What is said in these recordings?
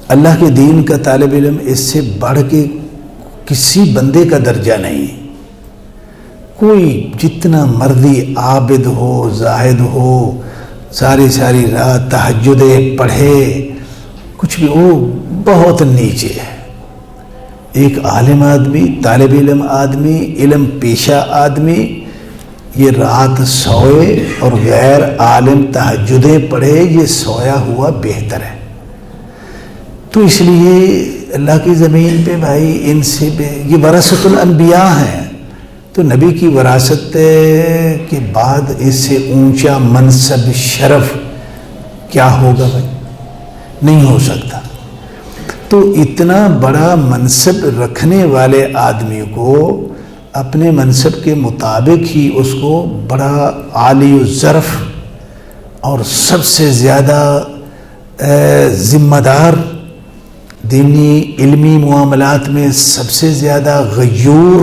اللہ کے دین کا طالب علم اس سے بڑھ کے کسی بندے کا درجہ نہیں ہے۔ کوئی جتنا مرضی عابد ہو، زاہد ہو، ساری رات تہجدیں پڑھے، کچھ بھی، وہ بہت نیچے ہے۔ ایک عالم آدمی، طالب علم آدمی، علم پیشہ آدمی یہ رات سوئے اور غیر عالم تہجدیں پڑھے، یہ سویا ہوا بہتر ہے۔ تو اس لیے اللہ کی زمین پہ بھائی ان سے یہ وراثت الانبیاء ہیں، تو نبی کی وراثت کے بعد اس سے اونچا منصب شرف کیا ہوگا بھائی؟ نہیں ہو سکتا۔ تو اتنا بڑا منصب رکھنے والے آدمی کو اپنے منصب کے مطابق ہی اس کو بڑا عالی الظرف اور سب سے زیادہ ذمہ دار، دینی علمی معاملات میں سب سے زیادہ غیور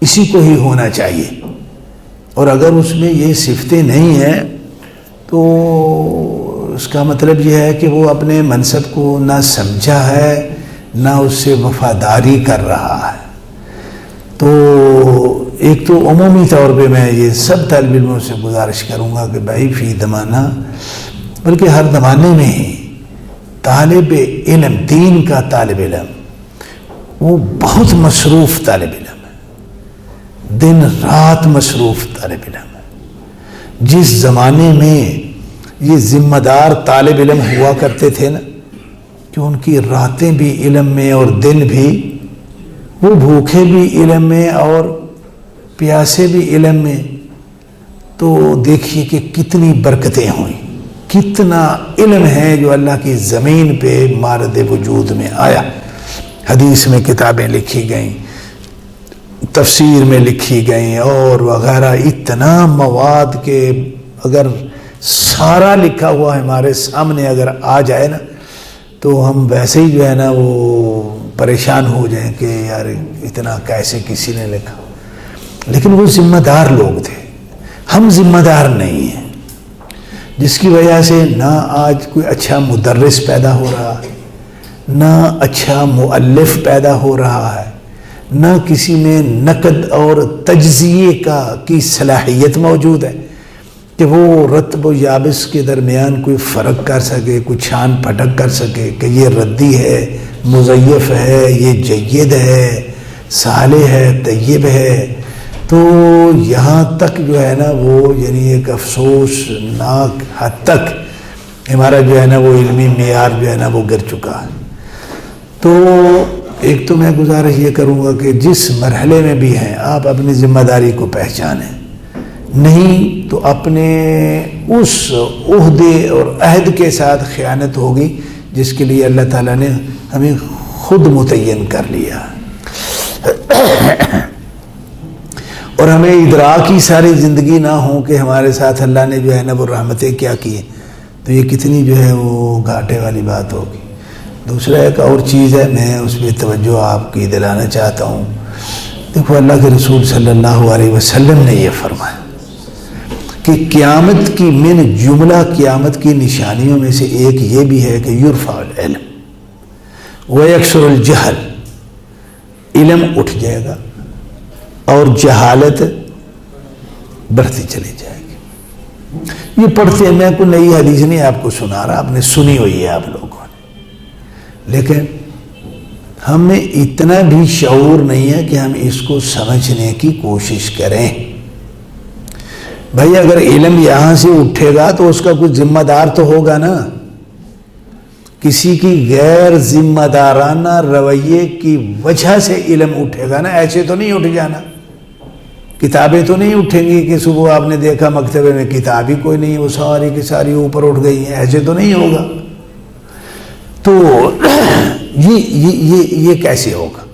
اسی کو ہی ہونا چاہیے۔ اور اگر اس میں یہ صفتیں نہیں ہیں تو اس کا مطلب یہ ہے کہ وہ اپنے منصب کو نہ سمجھا ہے، نہ اس سے وفاداری کر رہا ہے۔ تو ایک تو عمومی طور پہ میں یہ سب طالب علموں سے گزارش کروں گا کہ بھائی فی زمانہ، بلکہ ہر زمانے میں ہی طالب علم، دین کا طالب علم، وہ بہت مصروف طالب علم ہے، دن رات مصروف طالب علم ہے۔ جس زمانے میں یہ ذمہ دار طالب علم ہوا کرتے تھے نا، کہ ان کی راتیں بھی علم میں اور دن بھی، وہ بھوکے بھی علم میں اور پیاسے بھی علم میں، تو دیکھیے کہ کتنی برکتیں ہوئیں، کتنا علم ہے جو اللہ کی زمین پہ مارد وجود میں آیا۔ حدیث میں کتابیں لکھی گئیں، تفسیر میں لکھی گئیں اور وغیرہ، اتنا مواد کہ اگر سارا لکھا ہوا ہمارے سامنے اگر آ جائے نا تو ہم ویسے ہی جو ہے نا وہ پریشان ہو جائیں کہ یار اتنا کیسے کسی نے لکھا۔ لیکن وہ ذمہ دار لوگ تھے، ہم ذمہ دار نہیں ہیں، جس کی وجہ سے نہ آج کوئی اچھا مدرس پیدا ہو رہا ہے، نہ اچھا مؤلف پیدا ہو رہا ہے، نہ کسی میں نقد اور تجزیے کی صلاحیت موجود ہے کہ وہ رطب و یابس کے درمیان کوئی فرق کر سکے، کوئی چھان پھٹک کر سکے کہ یہ ردی ہے، مزیف ہے، یہ جید ہے، صالح ہے، طیب ہے۔ تو یہاں تک جو ہے نا وہ یعنی ایک افسوسناک حد تک ہمارا جو ہے نا وہ علمی معیار جو ہے نا وہ گر چکا ہے۔ تو ایک تو میں گزارش یہ کروں گا کہ جس مرحلے میں بھی ہیں آپ اپنی ذمہ داری کو پہچانیں، نہیں تو اپنے اس عہدے اور عہد کے ساتھ خیانت ہوگی جس کے لیے اللہ تعالیٰ نے ہمیں خود متعین کر لیا، اور ہمیں ادراک ہی ساری زندگی نہ ہو کہ ہمارے ساتھ اللہ نے جو ہے نا وہ رحمتیں کیا کی ہیں، تو یہ کتنی جو ہے وہ گھاٹے والی بات ہوگی۔ دوسرا ایک اور چیز ہے، میں اس پہ توجہ آپ کی دلانا چاہتا ہوں۔ دیکھو اللہ کے رسول صلی اللہ علیہ وسلم نے یہ فرمایا کہ قیامت کی جملہ قیامت کی نشانیوں میں سے ایک یہ بھی ہے کہ یرفع العلم ویکثر الجہل، علم اٹھ جائے گا اور جہالت بڑھتی چلی جائے گی۔ یہ پڑھتے ہیں، میں کوئی نئی حدیث نہیں آپ کو سنا رہا، آپ نے سنی ہوئی ہے آپ لوگوں نے، لیکن ہمیں اتنا بھی شعور نہیں ہے کہ ہم اس کو سمجھنے کی کوشش کریں۔ بھائی اگر علم یہاں سے اٹھے گا تو اس کا کوئی ذمہ دار تو ہوگا نا، کسی کی غیر ذمہ دارانہ رویے کی وجہ سے علم اٹھے گا نا، ایسے تو نہیں اٹھ جانا۔ کتابیں تو نہیں اٹھیں گی کہ صبح آپ نے دیکھا مکتبے میں کتاب ہی کوئی نہیں، وہ ساری کی ساری اوپر اٹھ گئی ہیں، ایسے تو نہیں ہوگا۔ تو یہ کیسے ہوگا؟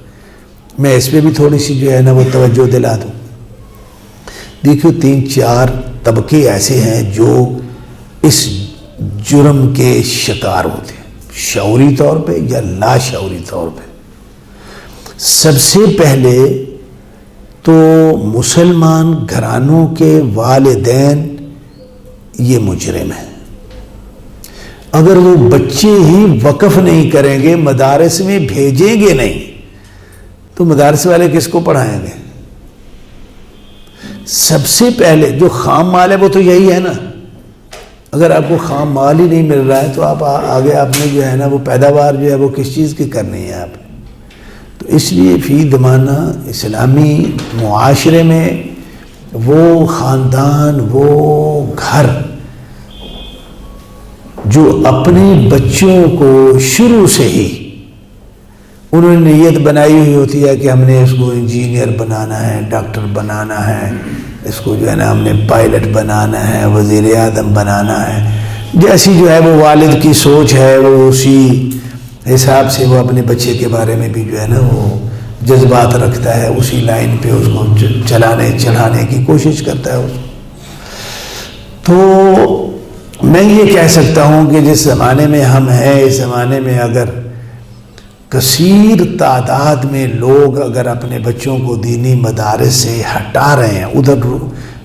میں اس پہ بھی تھوڑی سی جو ہے نا وہ توجہ دلا دوں۔ دیکھو 3-4 طبقے ایسے ہیں جو اس جرم کے شکار ہوتے ہیں، شعوری طور پہ یا لاشعوری طور پہ۔ سب سے پہلے تو مسلمان گھرانوں کے والدین یہ مجرم ہیں۔ اگر وہ بچے ہی وقف نہیں کریں گے، مدارس میں بھیجیں گے نہیں، تو مدارس والے کس کو پڑھائیں گے؟ سب سے پہلے جو خام مال ہے وہ تو یہی ہے نا. اگر آپ کو خام مال ہی نہیں مل رہا ہے تو آپ آگے آپ نے جو ہے نا وہ پیداوار جو ہے وہ کس چیز کی کرنی ہے آپ نے. تو اس لیے فی زمانہ اسلامی معاشرے میں وہ خاندان، وہ گھر جو اپنے بچوں کو شروع سے ہی انہوں نے نیت بنائی ہوئی ہوتی ہے کہ ہم نے اس کو انجینئر بنانا ہے، ڈاکٹر بنانا ہے، اس کو جو ہے نا ہم نے پائلٹ بنانا ہے، وزیر اعظم بنانا ہے، جیسی جو ہے وہ والد کی سوچ ہے وہ اسی حساب سے وہ اپنے بچے کے بارے میں بھی جو ہے نا وہ جذبات رکھتا ہے، اسی لائن پہ اس کو چڑھانے کی کوشش کرتا ہے اس کو. تو میں یہ کہہ سکتا ہوں کہ جس زمانے میں ہم ہیں، اس زمانے میں اگر کثیر تعداد میں لوگ اگر اپنے بچوں کو دینی مدارس سے ہٹا رہے ہیں، ادھر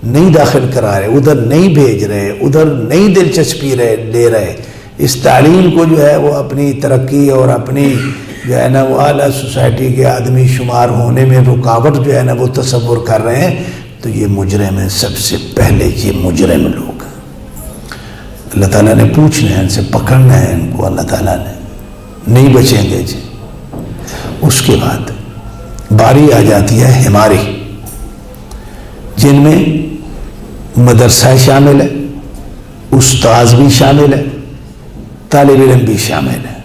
نہیں داخل کرا رہے، ادھر نہیں بھیج رہے، ادھر نہیں دلچسپی لے رہے، اس تعلیم کو جو ہے وہ اپنی ترقی اور اپنی جو ہے نا وہ اعلیٰ سوسائٹی کے آدمی شمار ہونے میں رکاوٹ جو ہے نا وہ تصور کر رہے ہیں، تو یہ مجرم ہیں. سب سے پہلے یہ مجرم لوگ اللہ تعالیٰ نے پوچھنا ہے، ان سے پکڑنا ہے ان کو، اللہ تعالیٰ نے نہیں بچیں گے جی. اس کے بعد باری آ جاتی ہے ہماری، جن میں مدرسہ شامل ہے، استاذ بھی شامل ہے، طالب علم بھی شامل ہے.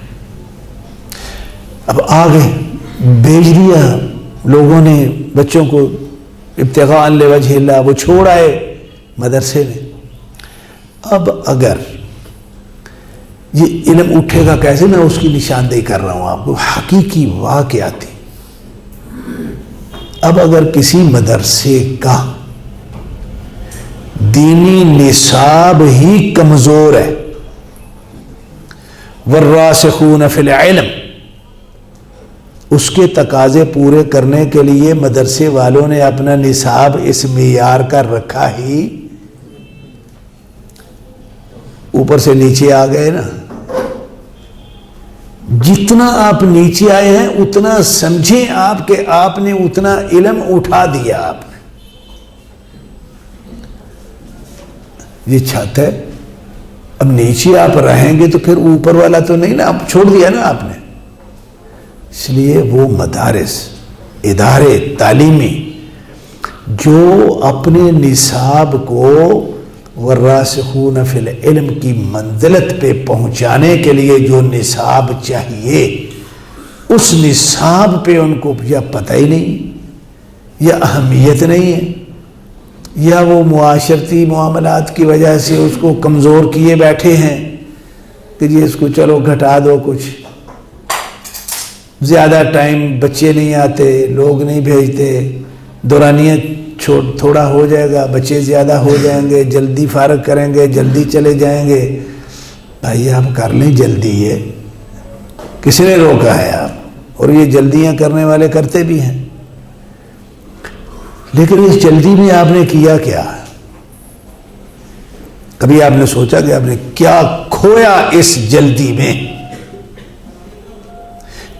اب آگے بھیج دیا لوگوں نے بچوں کو ابتغاء لوجہ اللہ، وہ چھوڑ آئے مدرسے میں. اب اگر یہ علم اٹھے گا کیسے؟ میں اس کی نشاندہی کر رہا ہوں آپ کو، حقیقی واقعاتی. اب اگر کسی مدرسے کا دینی نصاب ہی کمزور ہے، والراسخون فی العلم، اس کے تقاضے پورے کرنے کے لیے مدرسے والوں نے اپنا نصاب اس معیار کا رکھا ہی، اوپر سے نیچے آ گئے نا. جتنا آپ نیچے آئے ہیں اتنا سمجھیں آپ کہ آپ نے اتنا علم اٹھا دیا. آپ نے یہ چھت ہے، اب نیچے آپ رہیں گے تو پھر اوپر والا تو نہیں نا، آپ چھوڑ دیا نا آپ نے. اس لیے وہ مدارس، ادارے تعلیمی جو اپنے نصاب کو والراسخون فی العلم کی منزلت پہ پہنچانے کے لیے جو نصاب چاہیے، اس نصاب پہ ان کو یا پتہ ہی نہیں، یا اہمیت نہیں ہے، یا وہ معاشرتی معاملات کی وجہ سے اس کو کمزور کیے بیٹھے ہیں کہ جی اس کو چلو گھٹا دو، کچھ زیادہ ٹائم بچے نہیں آتے، لوگ نہیں بھیجتے، دورانیہ تھوڑا ہو جائے گا، بچے زیادہ ہو جائیں گے، جلدی فارغ کریں گے، جلدی چلے جائیں گے. بھائی آپ کر لیں جلدی، ہے کسی نے روکا ہے آپ؟ اور یہ جلدیاں کرنے والے کرتے بھی ہیں. لیکن اس جلدی میں آپ نے کیا کیا؟ کبھی آپ نے سوچا کہ آپ نے کیا کھویا اس جلدی میں؟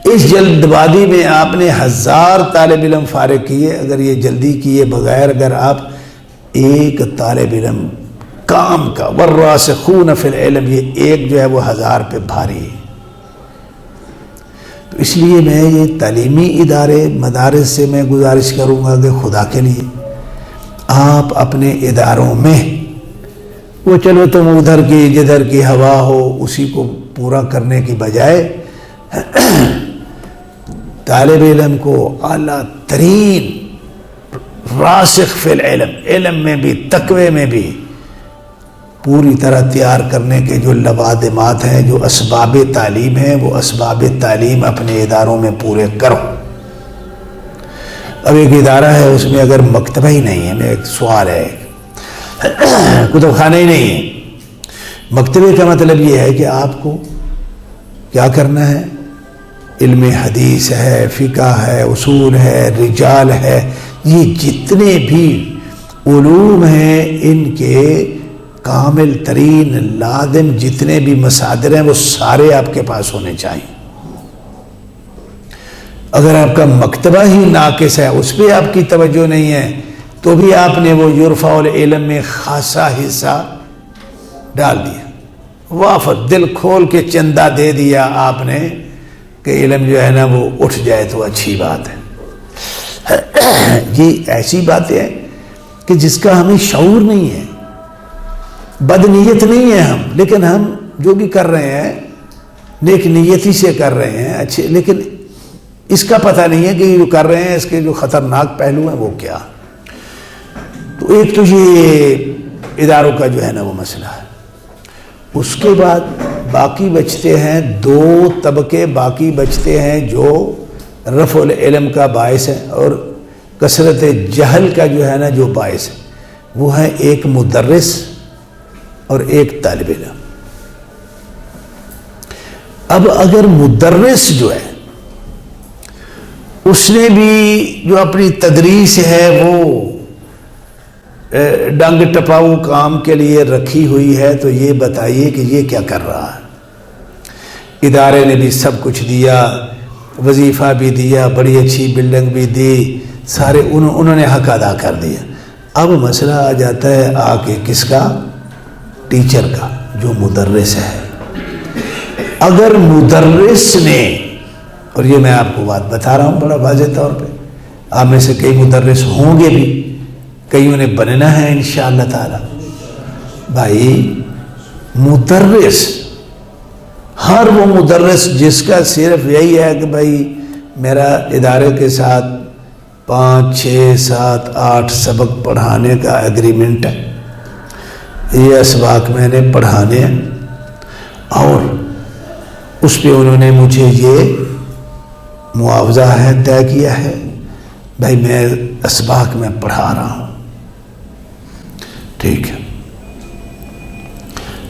اس جلد بازی میں آپ نے 1000 طالب علم فارغ کیے. اگر یہ جلدی کیے بغیر اگر آپ ایک طالب علم کام کا والراسخون فی العلم، یہ ایک جو ہے وہ 1000 پہ بھاری ہے. تو اس لیے میں یہ تعلیمی ادارے مدارس سے میں گزارش کروں گا کہ خدا کے لیے آپ اپنے اداروں میں وہ چلو تم ادھر کی جدھر کی ہوا ہو اسی کو پورا کرنے کی بجائے طالب علم کو اعلیٰ ترین راسخ فی العلم، علم میں بھی تقوی میں بھی پوری طرح تیار کرنے کے جو لوازمات ہیں، جو اسباب تعلیم ہیں، وہ اسباب تعلیم اپنے اداروں میں پورے کرو. اب ایک ادارہ ہے اس میں اگر مکتبہ ہی نہیں ہے، میں ایک سوال ہے، کتب خانہ ہی نہیں ہے. مکتبے کا مطلب یہ ہے کہ آپ کو کیا کرنا ہے؟ علم حدیث ہے، فقہ ہے، اصول ہے، رجال ہے، یہ جتنے بھی علوم ہیں ان کے کامل ترین لازم جتنے بھی مصادر ہیں وہ سارے آپ کے پاس ہونے چاہیے. اگر آپ کا مکتبہ ہی ناقص ہے، اس پہ آپ کی توجہ نہیں ہے، تو بھی آپ نے وہ یرفع العلم میں خاصا حصہ ڈال دیا، وافر دل کھول کے چندہ دے دیا آپ نے کہ علم جو ہے نا وہ اٹھ جائے تو اچھی بات ہے. یہ ایسی بات ہے کہ جس کا ہمیں شعور نہیں ہے، بد نیت نہیں ہے ہم، لیکن ہم جو بھی کر رہے ہیں نیک نیتی سے کر رہے ہیں اچھے، لیکن اس کا پتہ نہیں ہے کہ یہ جو کر رہے ہیں اس کے جو خطرناک پہلو ہیں وہ کیا. تو ایک تو یہ اداروں کا جو ہے نا وہ مسئلہ ہے. اس کے بعد باقی بچتے ہیں دو طبقے باقی بچتے ہیں جو رفع العلم کا باعث ہے اور کثرت جہل کا جو ہے نا جو باعث ہے، وہ ہے ایک مدرس اور ایک طالب علم. اب اگر مدرس جو ہے اس نے بھی جو اپنی تدریس ہے وہ ڈنگ ٹپاؤ کام کے لیے رکھی ہوئی ہے، تو یہ بتائیے کہ یہ کیا کر رہا ہے. ادارے نے بھی سب کچھ دیا، وظیفہ بھی دیا، بڑی اچھی بلڈنگ بھی دی، سارے انہوں نے حق ادا کر دیا. اب مسئلہ آ جاتا ہے آ کے کس کا؟ ٹیچر کا، جو مدرس ہے. اگر مدرس نے، اور یہ میں آپ کو بات بتا رہا ہوں بڑا واضح طور پہ، آپ میں سے کئی مدرس ہوں گے بھی، کئیوں نے بننا ہے انشاءاللہ تعالی. بھائی مدرس، ہر وہ مدرس جس کا صرف یہی ہے کہ بھائی میرا ادارے کے ساتھ 5 6 7 8 سبق پڑھانے کا ایگریمنٹ ہے، یہ اسباق میں نے پڑھانے ہیں اور اس پہ انہوں نے مجھے یہ معاوضہ ہے طے کیا ہے، بھائی میں اسباق میں پڑھا رہا ہوں، ٹھیک ہے.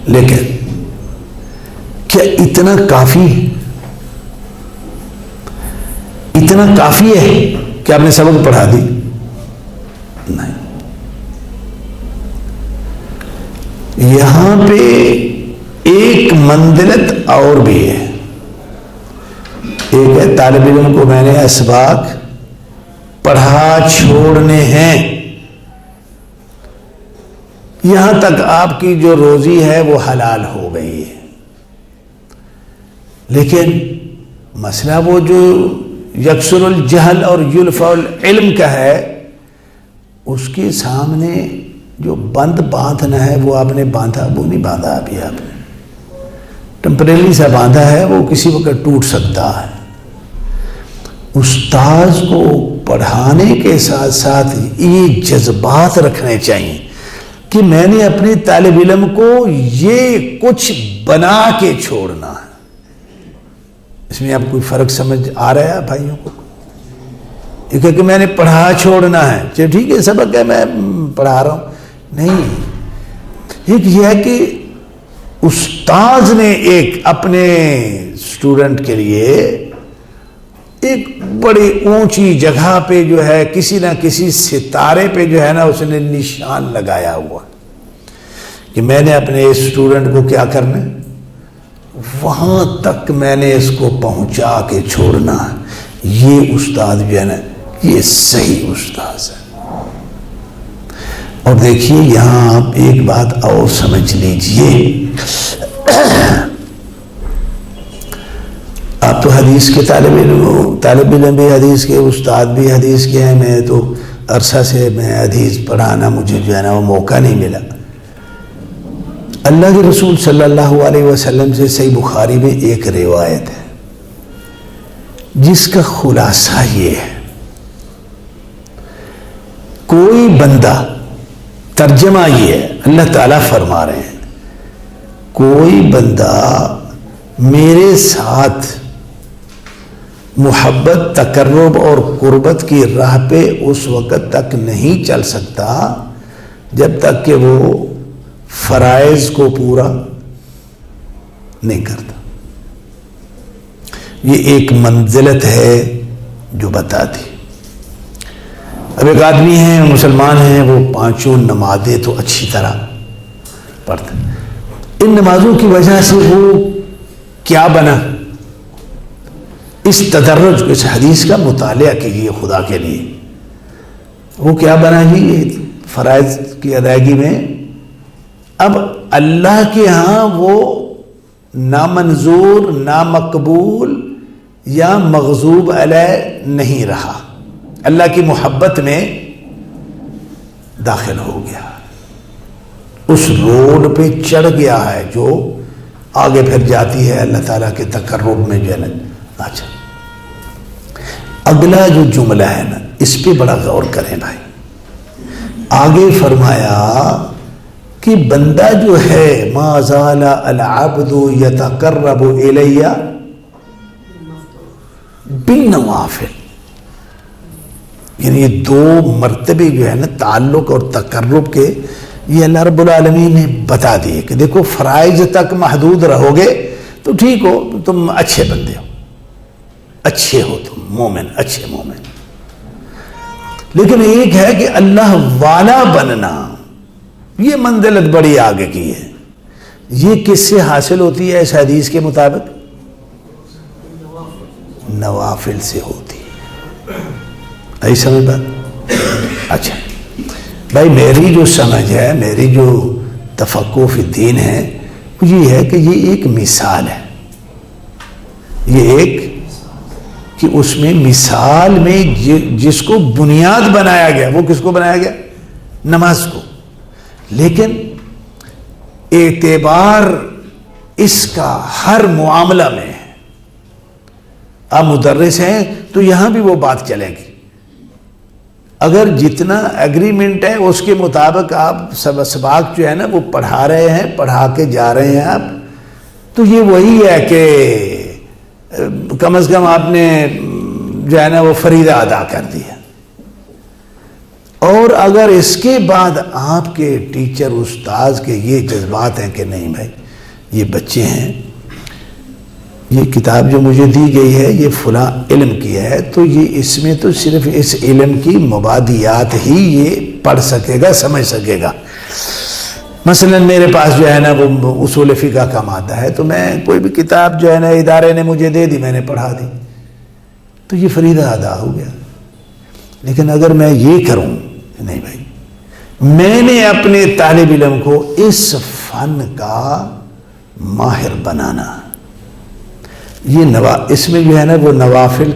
لیکن کیا اتنا کافی ہے؟ اتنا کافی ہے کہ آپ نے سبق پڑھا دی؟ نہیں. یہاں پہ ایک منزلت اور بھی ہے. ایک ہے طالب علم کو میں نے اسباق پڑھا چھوڑنے ہیں، یہاں تک آپ کی جو روزی ہے وہ حلال ہو گئی ہے. لیکن مسئلہ وہ جو یکسر الجہل اور یلفع العلم کا ہے، اس کے سامنے جو بند باندھنا ہے وہ آپ نے باندھا، وہ نہیں باندھا ابھی، آپ نے ٹمپریری سا باندھا ہے، وہ کسی وقت ٹوٹ سکتا ہے. استاذ کو پڑھانے کے ساتھ ساتھ یہ جذبات رکھنے چاہیے کہ میں نے اپنے طالب علم کو یہ کچھ بنا کے چھوڑنا ہے. اس میں آپ کوئی فرق سمجھ آ رہا ہے بھائیوں کو؟ ایک ہے کہ میں نے پڑھا چھوڑنا ہے، چلو ٹھیک ہے سبق ہے میں پڑھا رہا ہوں، نہیں. ایک یہ ہے کہ استاذ نے ایک اپنے اسٹوڈنٹ کے لیے ایک بڑی اونچی جگہ پہ جو ہے کسی نہ کسی ستارے پہ جو ہے نا اس نے نشان لگایا ہوا کہ میں نے اپنے اسٹوڈنٹ کو کیا کرنا ہے، وہاں تک میں نے اس کو پہنچا کے چھوڑنا ہے. یہ استاد جو ہے نا یہ صحیح استاذ ہے. اور دیکھیے یہاں آپ ایک بات اور سمجھ لیجئے، آپ تو حدیث کے طالب علم بھی حدیث کے، استاد بھی حدیث کے ہیں. میں تو عرصہ سے میں حدیث پڑھانا مجھے جو ہے نا وہ موقع نہیں ملا. اللہ کے رسول صلی اللہ علیہ وسلم سے صحیح بخاری میں ایک روایت ہے جس کا خلاصہ یہ ہے، کوئی بندہ، ترجمہ یہ ہے، اللہ تعالیٰ فرما رہے ہیں کوئی بندہ میرے ساتھ محبت، تقرب اور قربت کی راہ پہ اس وقت تک نہیں چل سکتا جب تک کہ وہ فرائض کو پورا نہیں کرتا. یہ ایک منزلت ہے جو بتا دی. اب ایک آدمی ہے، مسلمان ہیں، وہ 5 نمازیں تو اچھی طرح پڑھتا. ان نمازوں کی وجہ سے وہ کیا بنا؟ اس تدرج کو، اس حدیث کا مطالعہ کیجیے خدا کے لیے. وہ کیا بنا جی؟ فرائض کی ادائیگی میں اب اللہ کے ہاں وہ نامنظور، نامقبول یا مغضوب علیہ نہیں رہا، اللہ کی محبت میں داخل ہو گیا، اس روڈ پہ چڑھ گیا ہے جو آگے پھر جاتی ہے اللہ تعالیٰ کے تقرب میں جو ہے نا. اچھا، اگلا جو جملہ ہے نا اس پہ بڑا غور کریں بھائی. آگے فرمایا کہ بندہ جو ہے ما زال العبد یتقرب الی بالنوافل، یعنی یہ دو مرتبے جو ہے نا تعلق اور تقرب کے، یہ اللہ رب العالمین نے بتا دیے کہ دیکھو فرائض تک محدود رہو گے تو ٹھیک ہو، تم اچھے بندے ہو، اچھے ہو، تم مومن، اچھے مومن. لیکن ایک ہے کہ اللہ والا بننا، یہ منزلت بڑی آگے کی ہے. یہ کس سے حاصل ہوتی ہے اس حدیث کے مطابق؟ نوافل سے ہوتی ہے. ایسی سمجھ بات؟ اچھا بھائی، میری جو سمجھ ہے، میری جو تفقہ فی الدین ہے، وہ یہ ہے کہ یہ ایک مثال ہے. یہ ایک کہ اس میں مثال میں جس کو بنیاد بنایا گیا، وہ کس کو بنایا گیا؟ نماز کو. لیکن اعتبار اس کا ہر معاملہ میں ہے. آپ مدرس ہیں تو یہاں بھی وہ بات چلے گی. اگر جتنا ایگریمنٹ ہے اس کے مطابق آپ سب اسباق جو ہے نا وہ پڑھا رہے ہیں، پڑھا کے جا رہے ہیں آپ، تو یہ وہی ہے کہ کم از کم آپ نے جو ہے نا وہ فریضہ ادا کر دیا. اور اگر اس کے بعد آپ کے ٹیچر استاذ کے یہ جذبات ہیں کہ نہیں بھائی یہ بچے ہیں، یہ کتاب جو مجھے دی گئی ہے یہ فلاں علم کی ہے، تو یہ اس میں تو صرف اس علم کی مبادیات ہی یہ پڑھ سکے گا، سمجھ سکے گا. مثلا میرے پاس جو ہے نا وہ اصول فقہ کا مادہ ہے، تو میں کوئی بھی کتاب جو ہے نا ادارے نے مجھے دے دی، میں نے پڑھا دی، تو یہ فریضہ ادا ہو گیا. لیکن اگر میں یہ کروں، نہیں بھائی میں نے اپنے طالب علم کو اس فن کا ماہر بنانا، یہ اس میں جو ہے نا وہ نوافل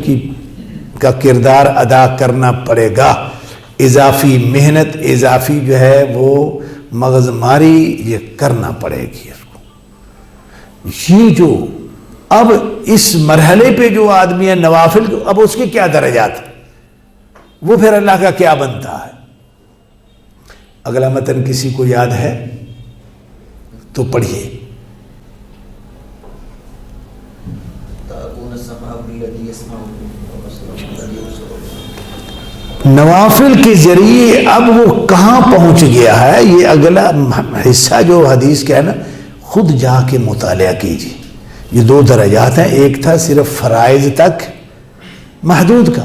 کا کردار ادا کرنا پڑے گا. اضافی محنت، اضافی جو ہے وہ مغز ماری یہ کرنا پڑے گی اس کو. یہ جو اب اس مرحلے پہ جو آدمی ہے نوافل، اب اس کے کیا درجات ہیں، وہ پھر اللہ کا کیا بنتا ہے. اگلا متن کسی کو یاد ہے تو پڑھیے. نوافل کے ذریعے اب وہ کہاں پہنچ گیا ہے، یہ اگلا حصہ جو حدیث کا ہے نا خود جا کے مطالعہ کیجیے. یہ دو درجات ہیں، ایک تھا صرف فرائض تک محدود کا،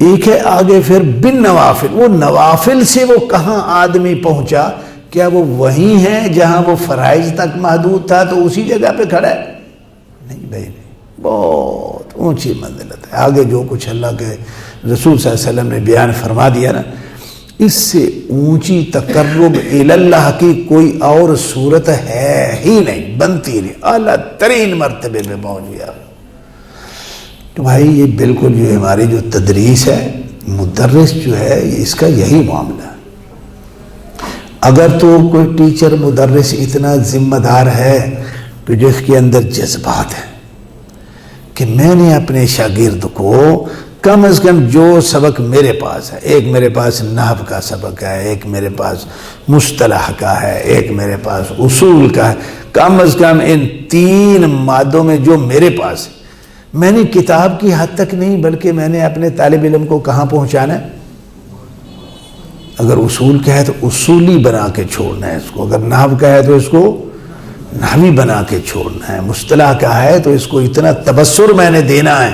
ایک ہے آگے پھر بن نوافل. وہ نوافل سے وہ کہاں آدمی پہنچا؟ کیا وہ وہی ہے جہاں وہ فرائض تک محدود تھا تو اسی جگہ پہ کھڑا ہے؟ نہیں بھائی نہیں، بہت اونچی منزلت ہے. آگے جو کچھ اللہ کے رسول صلی اللہ علیہ وسلم نے بیان فرما دیا نا، اس سے اونچی تقرب اللہ کی کوئی اور صورت ہے ہی نہیں، بنتی نہیں. اعلیٰ ترین مرتبے میں پہنچ گیا. تو بھائی یہ بالکل جو ہماری جو تدریس ہے، مدرس جو ہے اس کا یہی معاملہ ہے. اگر تو کوئی ٹیچر مدرس اتنا ذمہ دار ہے کہ جس کے اندر جذبات ہیں کہ میں نے اپنے شاگرد کو کم از کم جو سبق میرے پاس ہے، ایک میرے پاس نحو کا سبق ہے، ایک میرے پاس مصطلح کا ہے، ایک میرے پاس اصول کا ہے، کم از کم ان 3 مادوں میں جو میرے پاس ہے، میں نے کتاب کی حد تک نہیں بلکہ میں نے اپنے طالب علم کو کہاں پہنچانا ہے. اگر اصول کا ہے تو اصولی بنا کے چھوڑنا ہے اس کو، اگر نحو کا ہے تو اس کو نحوی بنا کے چھوڑنا ہے، مصطلح کا ہے تو اس کو اتنا تبصر میں نے دینا ہے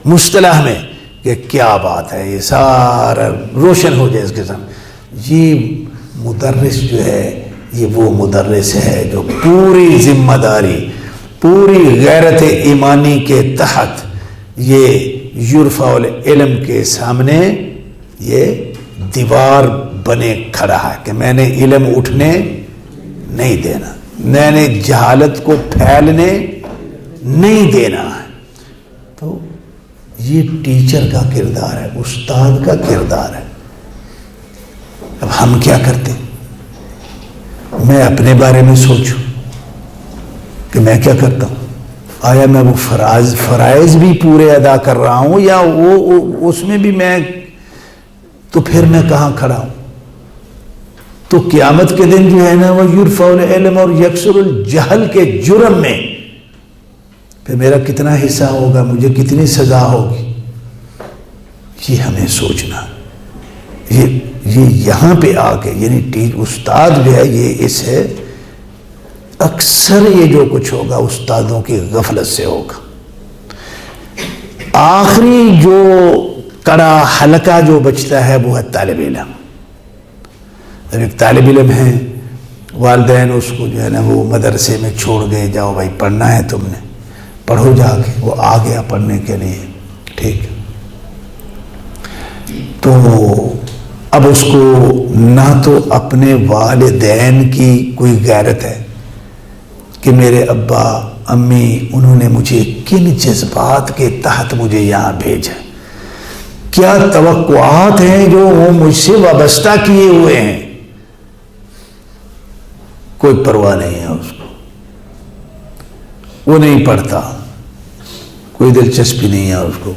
مصطلح میں کہ کیا بات ہے، یہ سارا روشن ہو جائے اس کے سامنے. یہ مدرس جو ہے یہ وہ مدرس ہے جو پوری ذمہ داری، پوری غیرت ایمانی کے تحت یہ یرفع العلم کے سامنے یہ دیوار بنے کھڑا ہے کہ میں نے علم اٹھنے نہیں دینا، میں نے جہالت کو پھیلنے نہیں دینا ہے۔ تو یہ ٹیچر کا کردار ہے، استاد کا کردار ہے۔ اب ہم کیا کرتے؟ میں اپنے بارے میں سوچوں کہ میں کیا کرتا ہوں، آیا میں وہ فرائض بھی پورے ادا کر رہا ہوں یا وہ اس میں بھی میں، تو پھر میں کہاں کھڑا ہوں؟ تو قیامت کے دن جو ہے نا وہ یرفع العلم اور یکسر الجہل کے جرم میں پھر میرا کتنا حصہ ہوگا، مجھے کتنی سزا ہوگی، یہ ہمیں سوچنا۔ یہ یہاں پہ آ کے یعنی استاد جو ہے یہ اس ہے، اکثر یہ جو کچھ ہوگا استادوں کی غفلت سے ہوگا۔ آخری جو کڑا حلقہ جو بچتا ہے وہ ہے طالب علم۔ جب ایک طالب علم ہے، والدین اس کو جو ہے نا وہ مدرسے میں چھوڑ گئے، جاؤ بھائی پڑھنا ہے تم نے، پڑھو جا کے، وہ آ گیا پڑھنے کے لیے، ٹھیک، تو اب اس کو نہ تو اپنے والدین کی کوئی غیرت ہے کہ میرے ابا امی انہوں نے مجھے کن جذبات کے تحت مجھے یہاں بھیجا، کیا توقعات ہیں جو وہ مجھ سے وابستہ کیے ہوئے ہیں، کوئی پرواہ نہیں ہے اس کو، وہ نہیں پڑھتا، کوئی دلچسپی نہیں ہے اس کو۔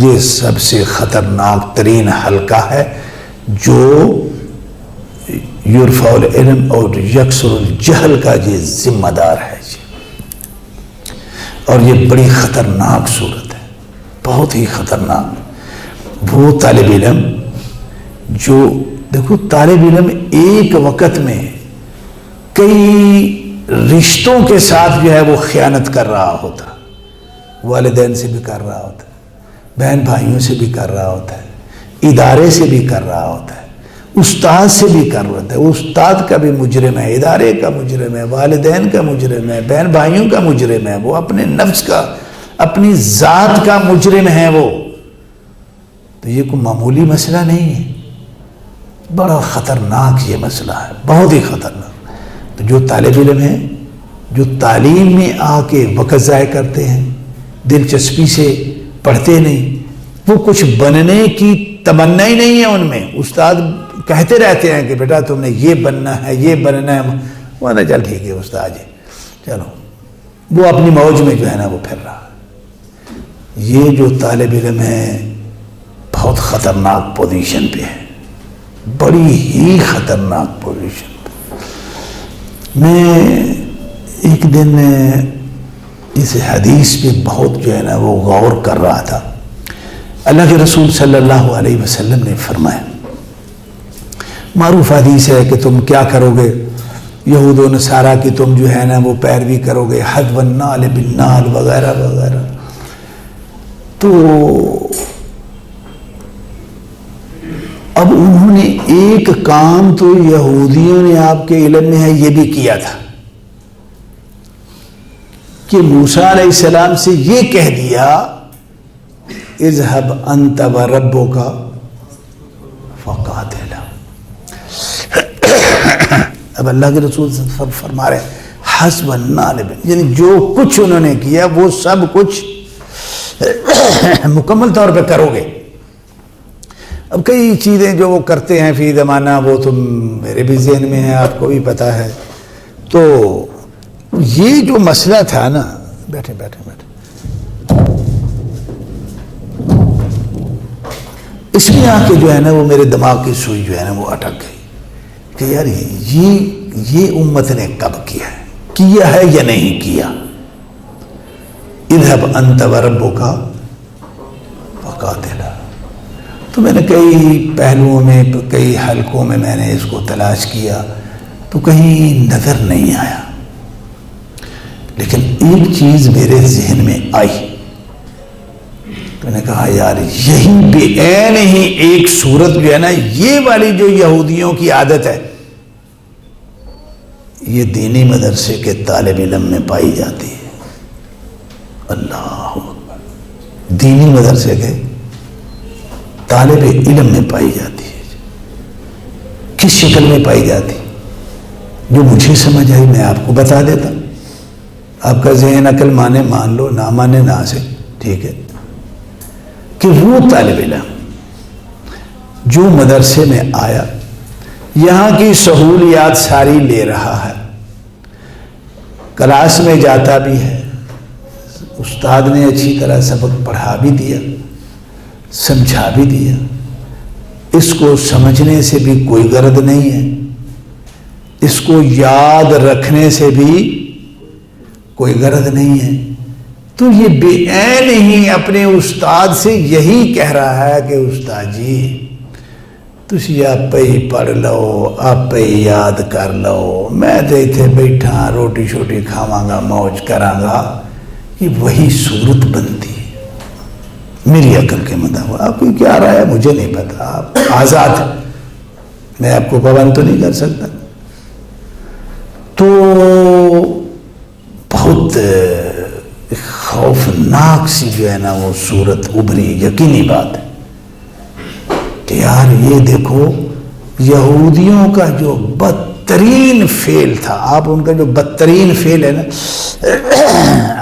یہ سب سے خطرناک ترین حلقہ ہے جو یرفع العلم اور یکسر الجہل کا یہ ذمہ دار ہے جی، اور یہ بڑی خطرناک صورت ہے، بہت ہی خطرناک۔ وہ طالب علم جو دیکھو، طالب علم ایک وقت میں کئی رشتوں کے ساتھ جو ہے وہ خیانت کر رہا ہوتا، والدین سے بھی کر رہا ہوتا ہے، بہن بھائیوں سے بھی کر رہا ہوتا ہے، ادارے سے بھی کر رہا ہوتا ہے، استاد سے بھی کر رہا ہوتا ہے، استاد کا بھی مجرم ہے، ادارے کا مجرم ہے، والدین کا مجرم ہے، بہن بھائیوں کا مجرم ہے، وہ اپنے نفس کا، اپنی ذات کا مجرم ہے وہ۔ تو یہ کوئی معمولی مسئلہ نہیں ہے، بڑا خطرناک یہ مسئلہ ہے، بہت ہی خطرناک۔ تو جو طالب علم ہیں، جو تعلیم میں آ کے وقت ضائع کرتے ہیں، دلچسپی سے پڑھتے نہیں، وہ کچھ بننے کی تمنا ہی نہیں ہے ان میں، استاد کہتے رہتے ہیں کہ بیٹا تم نے یہ بننا ہے، یہ بننا ہے، وہ نا چل ٹھیک ہے استاد جی چلو، وہ اپنی موج میں جو ہے نا وہ پھر رہا ہے۔ یہ جو طالب علم ہے بہت خطرناک پوزیشن پہ ہے، بڑی ہی خطرناک پوزیشن پہ۔ میں ایک دن اس حدیث پہ بہت جو ہے نا وہ غور کر رہا تھا۔ اللہ کے رسول صلی اللہ علیہ وسلم نے فرمایا، معروف حدیث ہے کہ تم کیا کرو گے، یہود و نصارہ کی تم جو ہے نا وہ پیروی کرو گے، حذو النال بالنال وغیرہ وغیرہ۔ تو اب انہوں نے ایک کام تو یہودیوں نے آپ کے علم میں ہے یہ بھی کیا تھا کہ موسیٰ علیہ السلام سے یہ کہہ دیا، اذهب انت وربک فقاتلا۔ اب اللہ کے رسول فرما رہے ہیں حسب النال، یعنی جو کچھ انہوں نے کیا وہ سب کچھ مکمل طور پہ کرو گے۔ اب کئی چیزیں جو وہ کرتے ہیں فی زمانہ وہ تو میرے بھی ذہن میں ہے، آپ کو بھی پتہ ہے۔ تو یہ جو مسئلہ تھا نا، بیٹھے بیٹھے بیٹھے، اس میں آ کے جو ہے نا وہ میرے دماغ کی سوئی جو ہے نا وہ اٹک گئی کہ یار یہ امت نے کب کیا ہے یا نہیں کیا۔ اذهب انت وربک فقاتلا۔ تو میں نے کئی پہلوؤں میں، کئی حلقوں میں میں نے اس کو تلاش کیا تو کہیں نظر نہیں آیا، لیکن ایک چیز میرے ذہن میں آئی، میں نے کہا یار یہی بے عین ہی ایک صورت جو ہے نا یہ والی جو یہودیوں کی عادت ہے یہ دینی مدرسے کے طالب علم میں پائی جاتی ہے. اللہ اکبر. دینی مدرسے کے طالب علم میں پائی جاتی ہے. کس شکل میں پائی جاتی؟ جو مجھے سمجھ آئی میں آپ کو بتا دیتا. آپ کا ذہن عقل مانے مان لو، نہ مانے نہ سے، ٹھیک ہے. کہ وہ طالب علم جو مدرسے میں آیا، یہاں کی سہولیات ساری لے رہا ہے، کلاس میں جاتا بھی ہے، استاد نے اچھی طرح سبق پڑھا بھی دیا، سمجھا بھی دیا، اس کو سمجھنے سے بھی کوئی غرض نہیں ہے، اس کو یاد رکھنے سے بھی کوئی غرض نہیں ہے. تو یہ بے عین ہی اپنے استاد سے یہی کہہ رہا ہے کہ استاد جی تسی آپ ہی پڑھ لو، آپ ہی یاد کر لو، میں تو اتنے بیٹھا روٹی شوٹی کھاواں گا، موج کراں گا. یہ وہی صورت بنتی ہے میری عقل کے مطابق. آپ کو کیا رہا ہے مجھے نہیں پتا، آپ آزاد ہیں، میں آپ کو پابند تو نہیں کر سکتا. تو بہت خوفناک سی جو ہے نا وہ صورت ابھری. یقینی بات ہے کہ یار یہ دیکھو یہودیوں کا جو بدترین فعل تھا، آپ ان کا جو بدترین فعل ہے نا،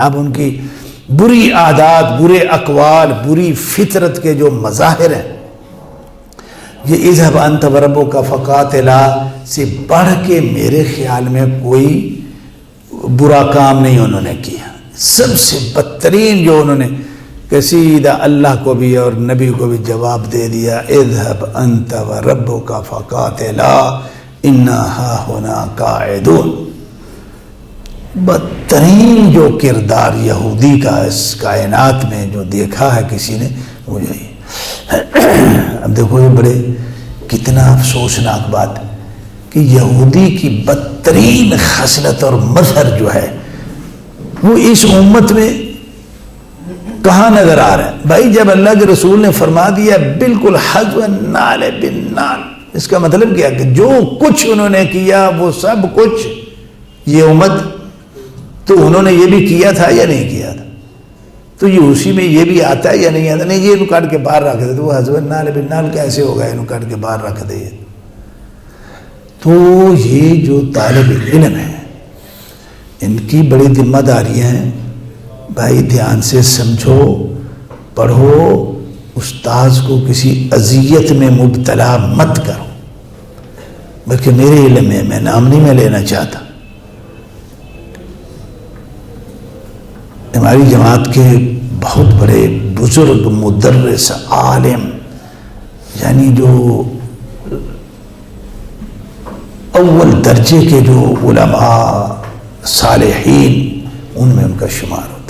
آپ ان کی بری عادات، برے اقوال، بری فطرت کے جو مظاہر ہیں، یہ اذهب انت وربک فقاتلا سے بڑھ کے میرے خیال میں کوئی برا کام نہیں انہوں نے کیا. سب سے بدترین جو انہوں نے کہ سیدھا اللہ کو بھی اور نبی کو بھی جواب دے دیا، اذهب انت وربک فقاتلا انا ہاہنا قاعدون. بدترین جو کردار یہودی کا اس کائنات میں جو دیکھا ہے کسی نے وہ یہی. اب دیکھو یہ بڑے کتنا افسوسناک بات ہے کہ یہودی کی بدترین خصلت اور مظہر جو ہے وہ اس امت میں کہاں نظر آ رہا ہے؟ بھائی جب اللہ کے رسول نے فرما دیا بالکل حذو النال بالنال، اس کا مطلب کیا کہ جو کچھ انہوں نے کیا وہ سب کچھ یہ امت، تو انہوں نے یہ بھی کیا تھا یا نہیں کیا تھا؟ تو یہ اسی میں یہ بھی آتا ہے یا نہیں آتا؟ نہیں، یہ کاٹ کے باہر رکھ دے. تو وہ حذو النال بالنال کیسے ہوگا؟ یہ کاٹ کے باہر رکھ دے. تو یہ جو طالب علم ہے ان کی بڑی ذمہ داریاں ہیں. بھائی دھیان سے سمجھو، پڑھو، استاذ کو کسی اذیت میں مبتلا مت کرو. بلکہ میرے علم میں نام نہیں میں لینا چاہتا، ہماری جماعت کے بہت بڑے بزرگ مدرس عالم، یعنی جو اول درجے کے جو علماء صالحین ان میں ان کا شمار ہوتا.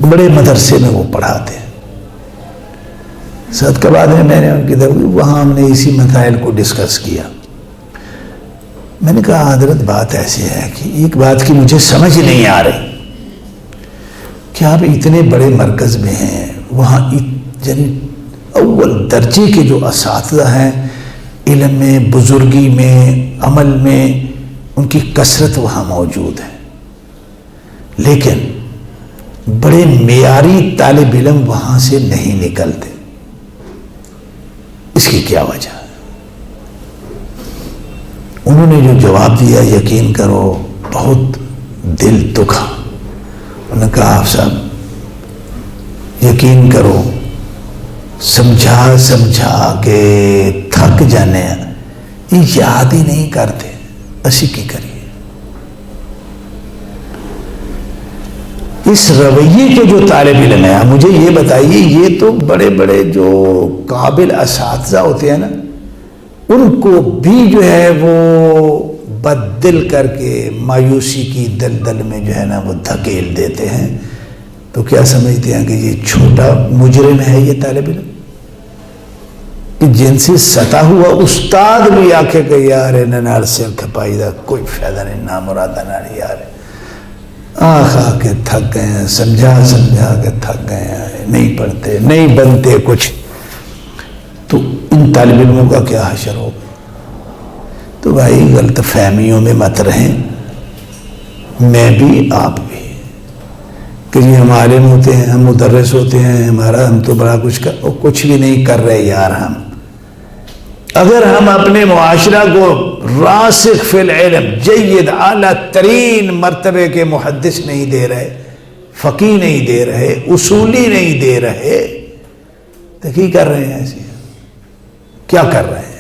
بڑے مدرسے میں وہ پڑھاتے ہیں. صد کے بعد میں نے ان کی وہاں ہم نے اسی مسائل کو ڈسکس کیا. میں نے کہا حضرت بات ایسی ہے کہ ایک بات کی مجھے سمجھ نہیں آ رہی کہ آپ اتنے بڑے مرکز میں ہیں، وہاں یعنی اول درجے کے جو اساتذہ ہیں علم میں، بزرگی میں، عمل میں، ان کی کثرت وہاں موجود ہے، لیکن بڑے معیاری طالب علم وہاں سے نہیں نکلتے. اس کی کیا وجہ ہے؟ انہوں نے جو جواب دیا یقین کرو بہت دل دکھا. انہوں نے کہا آپ صاحب یقین کرو سمجھا کے تھک جانے یہ یاد ہی نہیں کرتے، اسی کی کریے. اس رویے کے جو طالب علم ہے، مجھے یہ بتائیے، یہ تو بڑے بڑے جو قابل اساتذہ ہوتے ہیں نا، ان کو بھی جو ہے وہ بددل کر کے مایوسی کی دلدل میں جو ہے نا وہ دھکیل دیتے ہیں. تو کیا سمجھتے ہیں کہ یہ چھوٹا مجرم ہے یہ طالب علم کہ جن سے ستا ہوا استاد بھی آکھے کہ یار انہاں سر کھپائی دا کوئی فائدہ نہیں، نامرادہ نہ یار آخ آ کے تھک گئے ہیں، سمجھا کے تھک گئے ہیں، نہیں پڑھتے، نہیں بنتے کچھ. تو ان طالب علموں کا کیا حشر ہوگا؟ تو بھائی غلط فہمیوں میں مت رہیں، میں بھی آپ بھی، کہ جی ہم عالم ہوتے ہیں، ہم مدرس ہوتے ہیں، ہم تو بڑا کچھ بھی نہیں کر رہے یار۔ ہم اگر ہم اپنے معاشرہ کو راسخ فی العلم جید اعلیٰ ترین مرتبے کے محدث نہیں دے رہے، فقیہ نہیں دے رہے، اصولی نہیں دے رہے، تو کی کر رہے ہیں؟ ایسے کیا کر رہے ہیں؟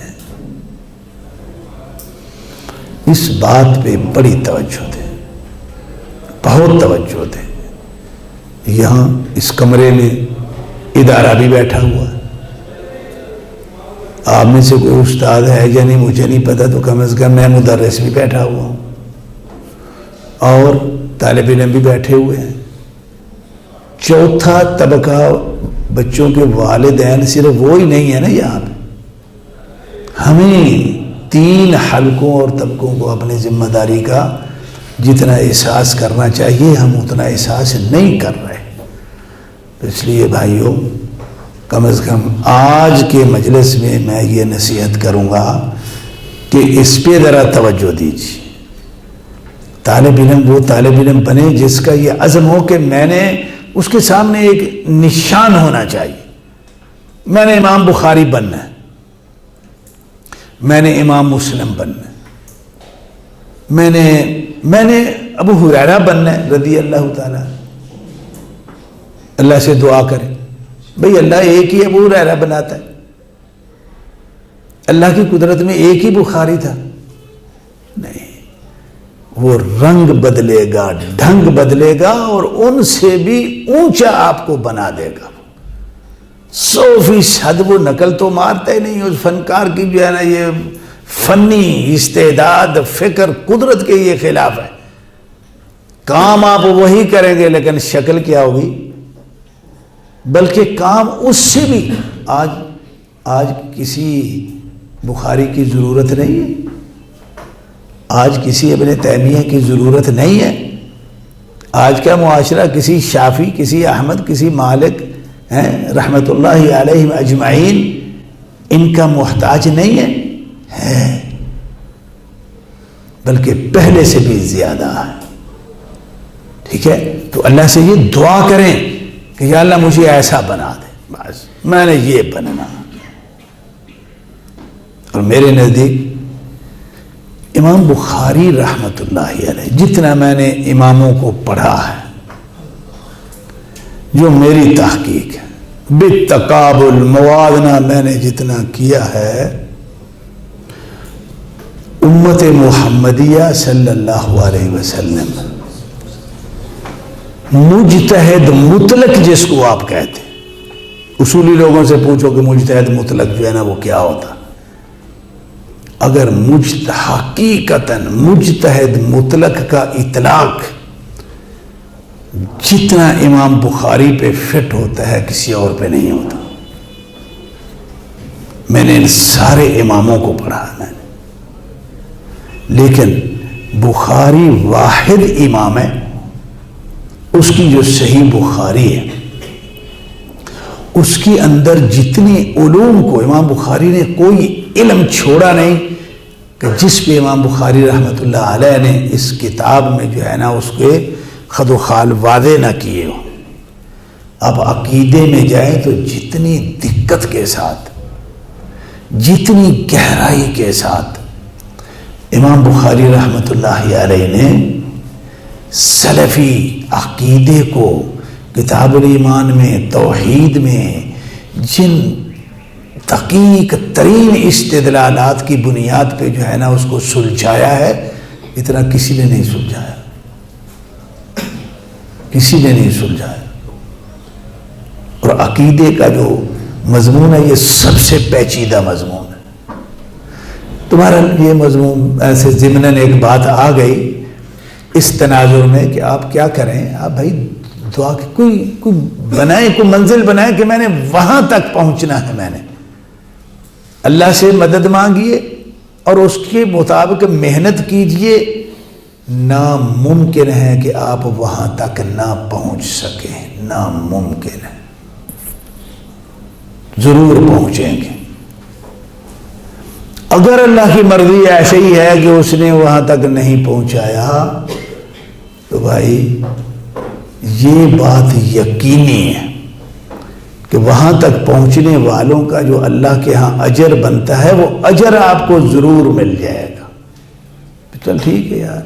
اس بات پہ بڑی توجہ دیں، بہت توجہ دیں۔ یہاں اس کمرے میں ادارہ بھی بیٹھا ہوا ہے، آپ میں سے کوئی استاد ہے یا نہیں مجھے نہیں پتا، تو کم از کم میں مدرس بھی بیٹھا ہوا ہوں اور طالب علم بھی بیٹھے ہوئے ہیں۔ چوتھا طبقہ بچوں کے والدین صرف وہی نہیں ہے نا یہاں پہ، ہمیں 3 حلقوں اور طبقوں کو اپنی ذمہ داری کا جتنا احساس کرنا چاہیے ہم اتنا احساس نہیں کر رہے۔ تو اس لیے بھائیوں، کم از کم آج کے مجلس میں یہ نصیحت کروں گا کہ اس پہ ذرا توجہ دیجیے۔ طالب علم وہ طالب علم بنے جس کا یہ عزم ہو کہ میں نے اس کے سامنے ایک نشان ہونا چاہیے، میں نے امام بخاری بننا ہے، میں نے امام مسلم بننا ہے، میں نے ابو ہریرہ بننا ہے رضی اللہ تعالیٰ۔ اللہ سے دعا کرے بھئی اللہ ایک ہی ابو ہریرہ بناتا ہے، اللہ کی قدرت میں ایک ہی بخاری تھا؟ نہیں، وہ رنگ بدلے گا، ڈھنگ بدلے گا اور ان سے بھی اونچا آپ کو بنا دے گا۔ 100% وہ نقل تو مارتا ہی نہیں، اس فنکار کی جو ہے نا یہ فنی استعداد، فکر، قدرت کے یہ خلاف ہے۔ کام آپ وہی کریں گے لیکن شکل کیا ہوگی؟ بلکہ کام اس سے بھی آج کسی بخاری کی ضرورت نہیں ہے، آج کسی ابن تیمیہ کی ضرورت نہیں ہے، آج کا معاشرہ کسی شافعی، کسی احمد، کسی مالک رحمت اللہ علیہم اجمعین ان کا محتاج نہیں ہے، بلکہ پہلے سے بھی زیادہ ہے۔ ٹھیک ہے، تو اللہ سے یہ دعا کریں کہ یا اللہ مجھے ایسا بنا دے، بس میں نے یہ بننا۔ اور میرے نزدیک امام بخاری رحمت اللہ علیہ، جتنا میں نے اماموں کو پڑھا ہے، جو میری تحقیق ہے بالتقابل موازنہ میں نے جتنا کیا ہے، امت محمدیہ صلی اللہ علیہ وسلم مجتہد مطلق جس کو آپ کہتے ہیں، اصولی لوگوں سے پوچھو کہ مجتہد مطلق جو ہے نا وہ کیا ہوتا، اگر حقیقتاً مجتہد مطلق کا اطلاق جتنا امام بخاری پہ فٹ ہوتا ہے کسی اور پہ نہیں ہوتا۔ میں نے ان سارے اماموں کو پڑھا میں نے، لیکن بخاری واحد امام ہے، اس کی جو صحیح بخاری ہے اس کے اندر جتنی علوم کو امام بخاری نے کوئی علم چھوڑا نہیں کہ جس پہ امام بخاری رحمت اللہ علیہ نے اس کتاب میں جو ہے نا اس کے خد و خال واضح نہ کیے ہو۔ اب عقیدے میں جائیں تو جتنی دقت کے ساتھ، جتنی گہرائی کے ساتھ امام بخاری رحمت اللہ علیہ نے سلفی عقیدے کو کتاب الایمان میں، توحید میں جن دقیق ترین استدلالات کی بنیاد پہ جو ہے نا اس کو سلجھایا ہے، اتنا کسی نے نہیں سلجھایا، کسی نے نہیں سلجھایا۔ اور عقیدے کا جو مضمون ہے یہ سب سے پیچیدہ مضمون ہے۔ تمہارا یہ مضمون ایسے ضمناً ایک بات آ گئی اس تناظر میں کہ آپ کیا کریں، آپ بھائی دعا کی کوئی بنائیں، کوئی منزل بنائیں کہ میں نے وہاں تک پہنچنا ہے، میں نے اللہ سے مدد مانگیے اور اس کے مطابق محنت کیجئے۔ ناممکن ہے کہ آپ وہاں تک نہ پہنچ سکیں، ناممکن ہے، ضرور پہنچیں گے۔ اگر اللہ کی مرضی ایسے ہی ہے کہ اس نے وہاں تک نہیں پہنچایا تو بھائی یہ بات یقینی ہے کہ وہاں تک پہنچنے والوں کا جو اللہ کے ہاں اجر بنتا ہے وہ اجر آپ کو ضرور مل جائے گا. چل ٹھیک ہے یار،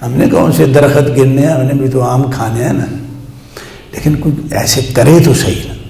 ہم نے کون سے درخت گرنے ہیں، ہم نے بھی تو آم کھانے ہیں نا، لیکن کچھ ایسے کرے تو صحیح نا.